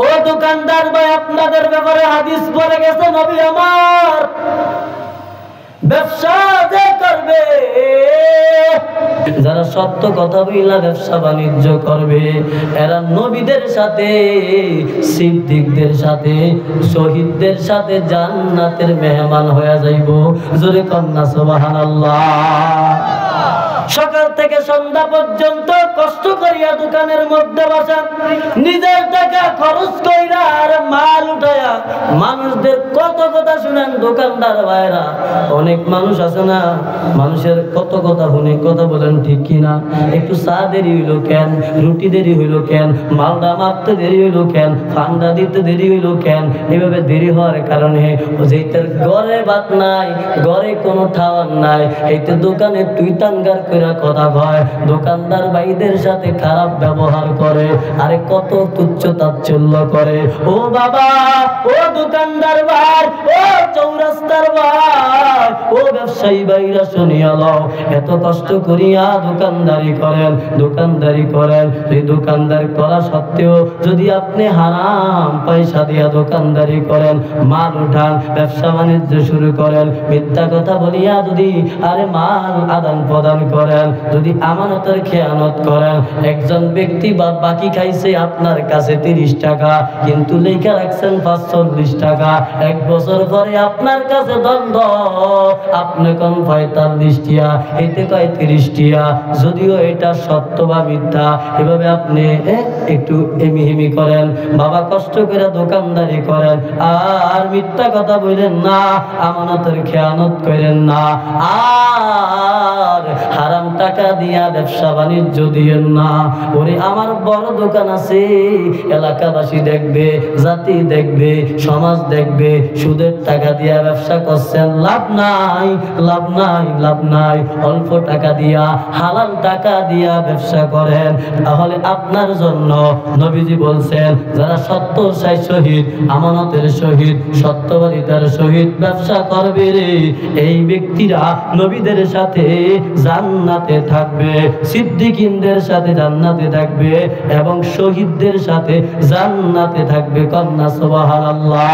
ও দোকানদার ভাই, আপনাদের ব্যাপারে হাদিস বলে গেছে নবী আমার, ব্যবসা যে করবে, যারা সত্য কথা বইলা ব্যবসা বাণিজ্য করবে, এরা নবীদের সাথে, সিদ্দিকদের সাথে, শহীদদের সাথে জান্নাতের মেহমান হয়ে যাইব। জোরে কন্যা সুবহানাল্লাহ। সকাল থেকে সন্ধ্যা পর্যন্ত কষ্ট করিয়া দোকানের মধ্যে বসা, নিজের টাকা খরচ কইরা আর মাল উঠায়া মানুষদের কত কথা শুনেন দোকানদার ভাইরা। অনেক মানুষ আছে না, মানুষের কত কথা শুনে, কথা বলেন ঠিক কিনা? একটু চা দেরি হইলো কেন, রুটি দেরি হইলো কেন, মালটা মাপতে দেরি হইলো কেন, ফান্ডা দিতে দেরি হইলো কেন? এভাবে দেরি হওয়ার কারণে যেটার ঘরে ভাত নাই, ঘরে কোনো খাওয়ার নাই, এইটা দোকানে তুই টাঙ্গার করে কথা কয়, দোকানদার ভাইদের সাথে খারাপ ব্যবহার করে, আরে কত তুচ্ছ তাচ্ছিল্য করে। ও বাবা, ও দোকানদার ভাই, ও চৌরাস্তার ভাই, ও ব্যবসায়ী ভাইরা শুনিয়া লও, এত কষ্ট করিয়া দোকানদারি করেন, দোকানদারি করেন, এই দোকানদারি করা সত্ত্বেও যদি আপনি হারাম পয়সা দিয়া দোকানদারি করেন, মাল উঠান, ব্যবসা বাণিজ্য শুরু করেন, মিথ্যা কথা বলিয়া যদি আরে মাল আদান প্রদান করেন, যদি আমানতের খেয়ানত করেন, একজন ব্যক্তি বাকি খাইছে আপনার কাছে 30 টাকা, কিন্তু লেখা রাখছেন 45 টাকা, এক বছর পরে আপনার কাছে দণ্ড, আপনি কোন 45 টিয়া, এতে কয় 30 টিয়া, যদিও এটা সত্য বা মিথ্যা, এভাবে আপনি একটু এমিহিমি করেন, বাবা কষ্ট করে দোকানদারি করেন, আর মিথ্যা কথা বলেন না, আমানতের খেয়ানত করেন না, আর হারাম টাকা দিয়া ব্যবসা বাণিজ্য দিয়েন না। ওরে আমার বড় দোকান আছে, এলাকাবাসী দেখবে, জাতি দেখবে, সমাজ দেখবে, সুদের টাকা দিয়া ব্যবসা করছেন, লাভ নাই, লাভ নাই, লাভ নাই। অল্প টাকা দিয়া, হালাল টাকা দিয়া ব্যবসা করেন, তাহলে আপনার জন্য নবীজি বলছেন, যারা সত্যর সাই শহীদ, আমানতের শহীদ, সত্যবাদিতার শহীদ ব্যবসা করবে রে, এই ব্যক্তিরা নবীদের সাথে জান্নাতে থাকবে, সিদ্দিকিনদের সাথে জান্নাতে থাকবে, এবং শহীদদের সাথে জান্নাতে থাকবে। কন্যা সুবহানাল্লাহ।